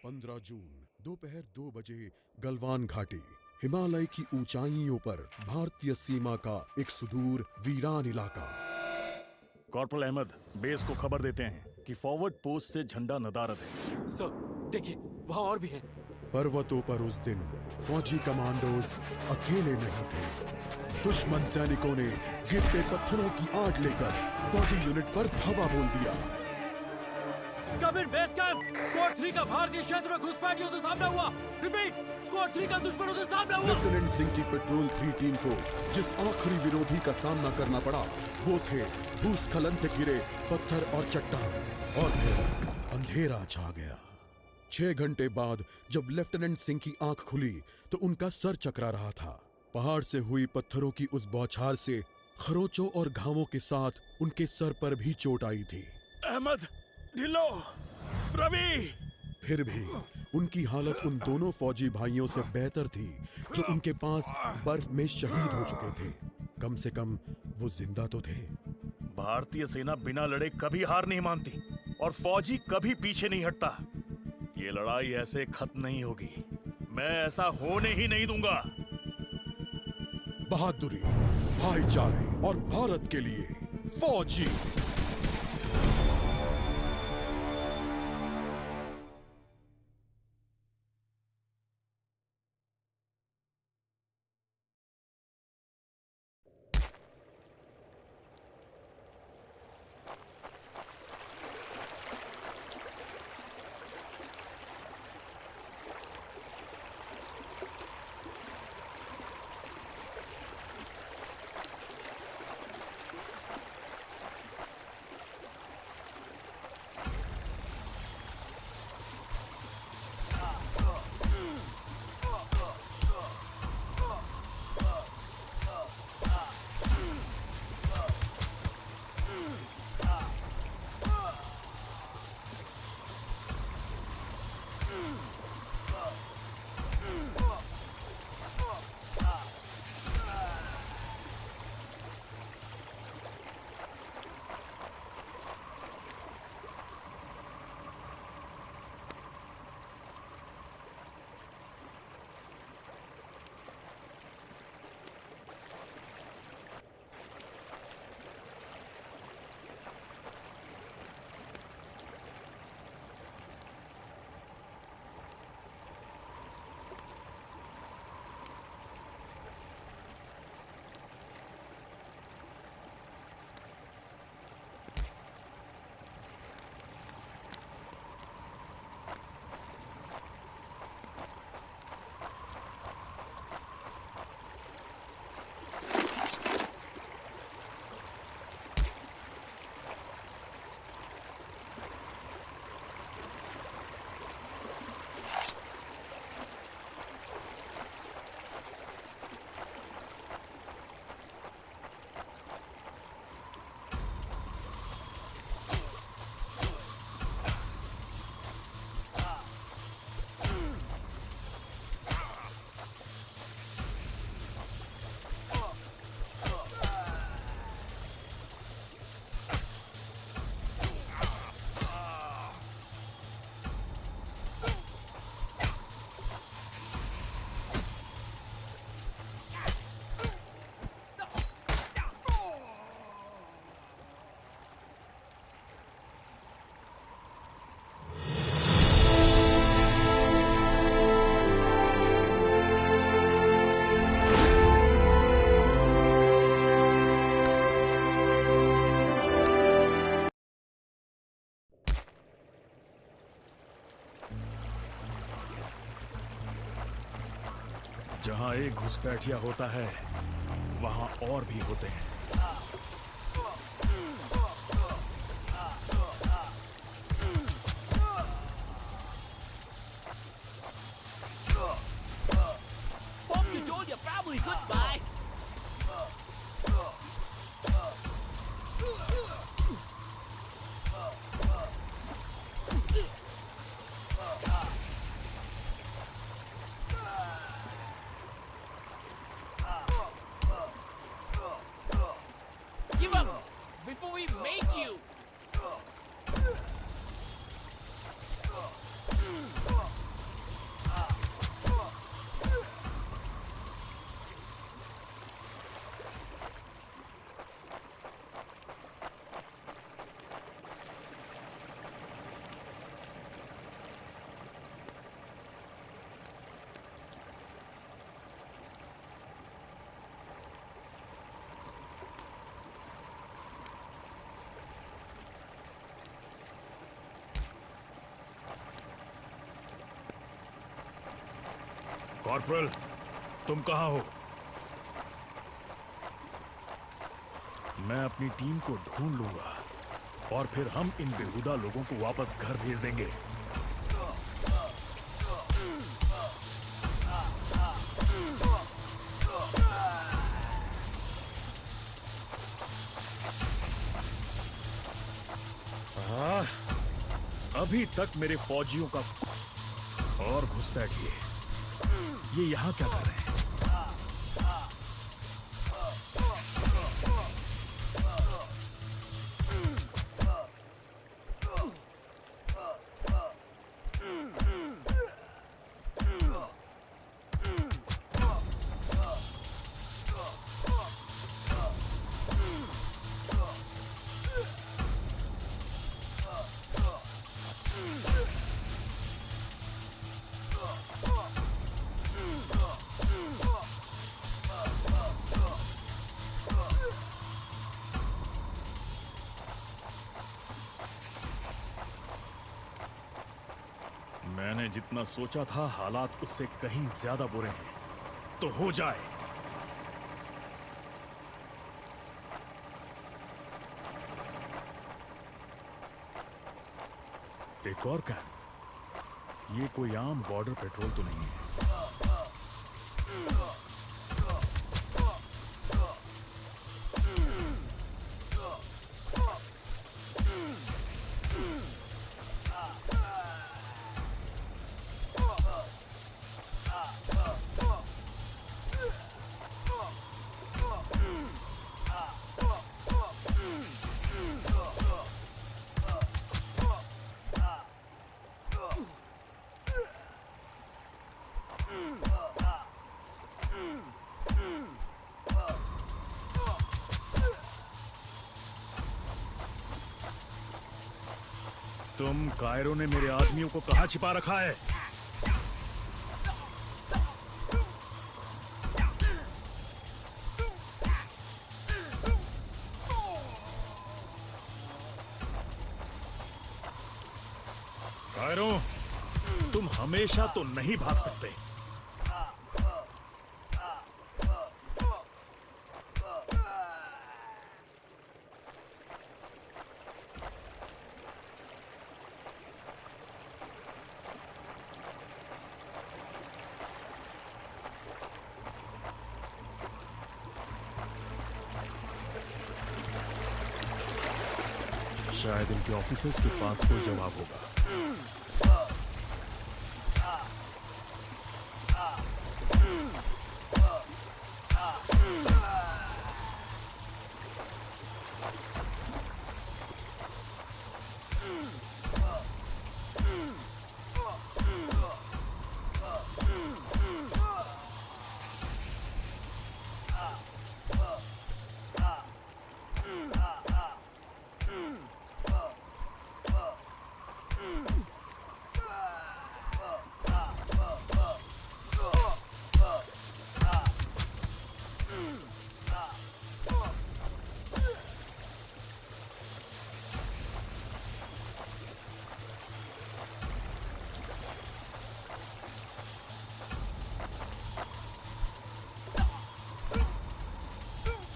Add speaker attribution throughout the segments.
Speaker 1: 15 जून दोपहर 2 बजे गलवान घाटी, हिमालय की ऊंचाइयों पर भारतीय सीमा का एक सुदूर वीरान इलाका।
Speaker 2: कॉर्पोरल अहमद, बेस को खबर देते हैं कि फॉरवर्ड पोस्ट से झंडा नदारद है।
Speaker 3: सर, देखिए वहाँ और भी हैं।
Speaker 1: पर्वतों पर उस दिन फौजी कमांडोज अकेले नहीं थे। दुश्मन सैनिकों ने गिरते पत्थरों की आग लेकर फौजी यूनिट पर धावा बोल दिया।
Speaker 3: कम इन बेस कैंप, स्क्वाड 3 का भारतीय क्षेत्र में घुसपैठियों से सामना हुआ। रिपीट, स्क्वाड 3 का दुश्मनों से सामना हुआ।
Speaker 1: लेफ्टिनेंट सिंह की पेट्रोल 3 टीम को जिस आखिरी विरोधी का सामना करना पड़ा वो थे भूस्खलन से गिरे पत्थर और चट्टान। और फिर अंधेरा छा गया। 6 घंटे बाद जब लेफ्टिनेंट सिंह की आंख खुली तो उनका सर चकरा रहा था। पहाड़ से हुई पत्थरों की उस बौछार से खरोचों और घावों के साथ उनके सर पर भी चोट आई थी।
Speaker 2: अहमद, ढिल्लो, रवि।
Speaker 1: फिर भी उनकी हालत उन दोनों फौजी भाइयों से बेहतर थी जो उनके पास बर्फ में शहीद हो चुके थे। कम से कम वो जिंदा तो थे।
Speaker 2: भारतीय सेना बिना लड़े कभी हार नहीं मानती और फौजी कभी पीछे नहीं हटता। ये लड़ाई ऐसे खत्म नहीं होगी। मैं ऐसा होने ही नहीं दूंगा।
Speaker 1: बहादुरी, भाईचारे और भारत के लिए फौजी।
Speaker 2: जहां एक घुसपैठिया होता है वहां और भी होते हैं।
Speaker 4: Hope you told your family goodbye.
Speaker 2: Corporal, तुम कहां हो? मैं अपनी टीम को ढूंढ लूंगा और फिर हम इन बेहुदा लोगों को वापस घर भेज देंगे। अभी तक मेरे फौजियों का और घुसपैठ ये यहां क्या कर रहे हैं? मैंने जितना सोचा था हालात उससे कहीं ज्यादा बुरे हैं। तो हो जाए। एक और कैंप। ये कोई आम बॉर्डर पेट्रोल तो नहीं है। तुम कायरो ने मेरे आदमियों को कहां छिपा रखा है? कायरो, तुम हमेशा तो नहीं भाग सकते। शायद इनके ऑफिसर्स के पास कोई जवाब होगा।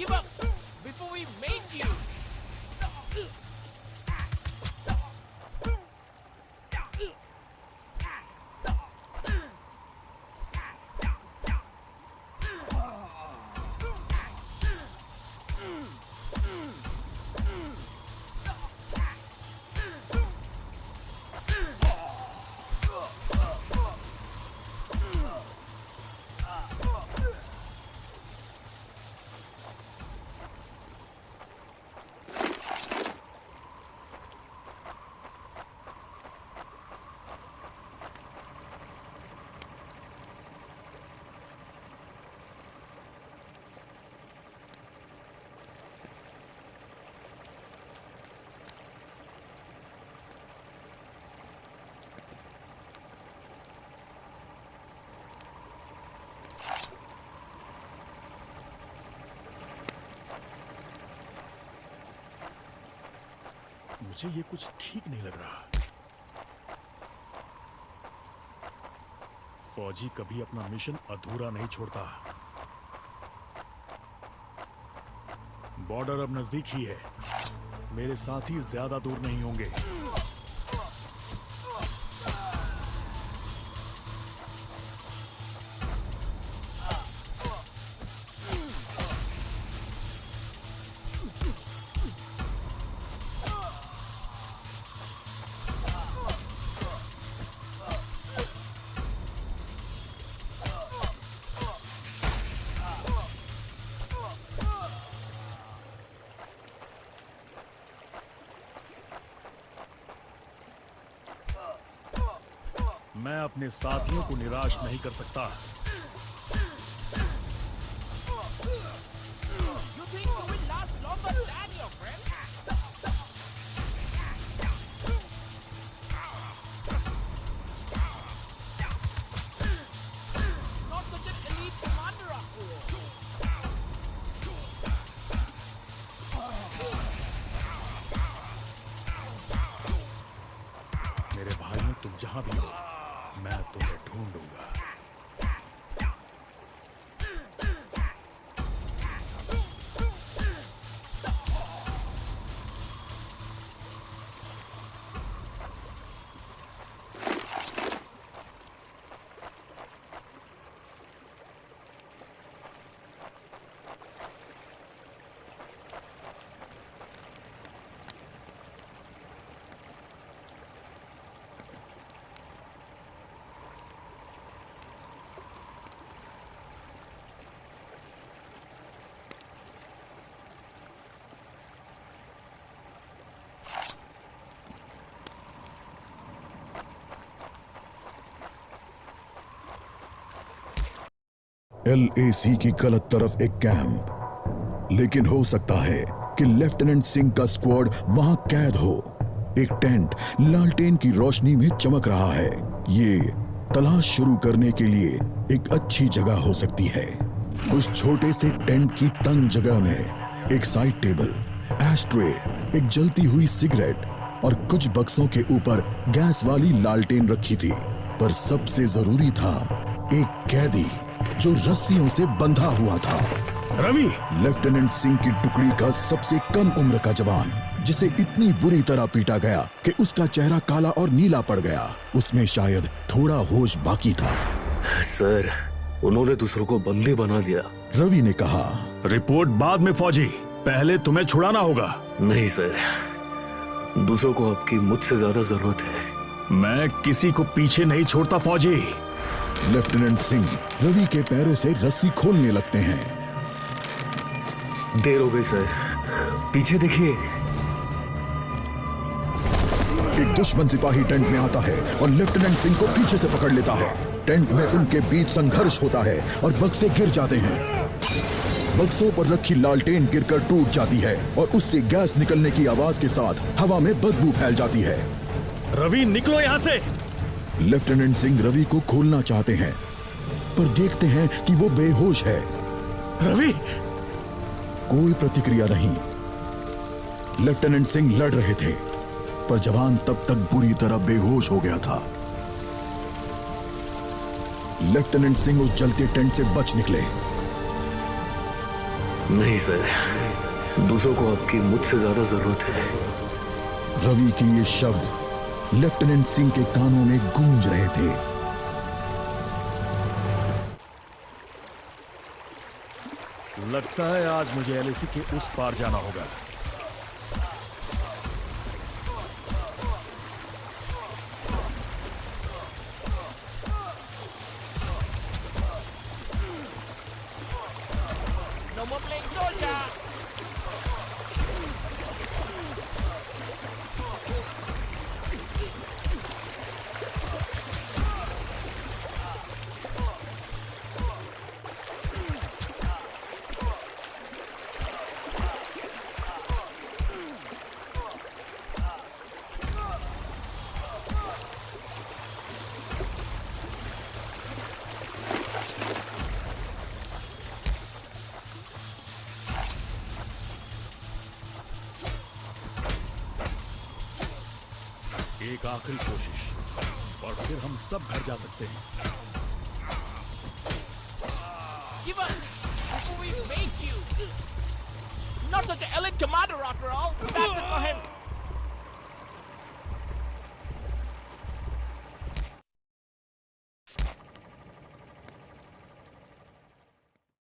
Speaker 4: Give up before we make you.
Speaker 2: मुझे ये कुछ ठीक नहीं लग रहा। फौजी कभी अपना मिशन अधूरा नहीं छोड़ता। बॉर्डर अब नजदीक ही है, मेरे साथी ज्यादा दूर नहीं होंगे। मैं अपने साथियों को निराश नहीं कर सकता।
Speaker 4: You think you will last longer than your friend? Not such an elite commander after all.
Speaker 2: मेरे भाइयों, तुम जहां भी हो, मैं तुम्हें ढूंढूंगा।
Speaker 1: LAC की गलत तरफ एक कैंप, लेकिन हो सकता है कि लेफ्टिनेंट सिंह का स्क्वाड वहां कैद हो। एक टेंट लालटेन की रोशनी में चमक रहा है। ये तलाश शुरू करने के लिए एक अच्छी जगह हो सकती है। उस छोटे से टेंट की तंग जगह में एक साइड टेबल, एशट्रे, एक जलती हुई सिगरेट और कुछ बक्सों के ऊपर गैस वाली लालटेन रखी थी। पर सबसे जरूरी था एक कैदी जो रस्सियों से बंधा हुआ था।
Speaker 2: रवि!
Speaker 1: लेफ्टिनेंट सिंह की टुकड़ी का सबसे कम उम्र का जवान, जिसे इतनी बुरी तरह पीटा गया कि उसका चेहरा काला और नीला पड़ गया। उसमें शायद थोड़ा होश बाकी था।
Speaker 5: सर, उन्होंने दूसरों को बंदी बना दिया।
Speaker 1: रवि ने कहा।
Speaker 2: रिपोर्ट बाद में फौजी, पहले तुम्हें छुड़ाना होगा।
Speaker 5: नहीं सर, दूसरों को आपकी मुझसे ज्यादा जरूरत है।
Speaker 2: मैं किसी को पीछे नहीं छोड़ता फौजी।
Speaker 1: लेफ्टिनेंट सिंह रवि के पैरों से रस्सी खोलने लगते हैं।
Speaker 5: देर हो गई सर, पीछे देखिए।
Speaker 1: एक दुश्मन सिपाही टेंट में आता है और लेफ्टिनेंट सिंह को पीछे से पकड़ लेता है। टेंट में उनके बीच संघर्ष होता है और बक्से गिर जाते हैं। बक्सों पर रखी लालटेन गिरकर टूट जाती है और उससे गैस निकलने की आवाज के साथ हवा में बदबू फैल जाती है।
Speaker 2: रवि, निकलो यहाँ से।
Speaker 1: लेफ्टिनेंट सिंह रवि को खोलना चाहते हैं, पर देखते हैं कि वो बेहोश है।
Speaker 2: रवि!
Speaker 1: कोई प्रतिक्रिया नहीं। लेफ्टिनेंट सिंह लड़ रहे थे, पर जवान तब तक बुरी तरह बेहोश हो गया था। लेफ्टिनेंट सिंह उस जलते टेंट से बच निकले।
Speaker 5: नहीं सर, दूसरों को आपकी मुझसे ज्यादा जरूरत है।
Speaker 1: रवि के ये शब्द लेफ्टिनेंट सिंह के कानों में गूंज रहे थे।
Speaker 2: लगता है आज मुझे LAC के उस पार जाना होगा।
Speaker 4: No more playing soldier.
Speaker 2: एक आखिरी कोशिश और फिर हम सब घर जा सकते हैं।
Speaker 4: give up before we make you. Not such an elite commander after all. That's it for him.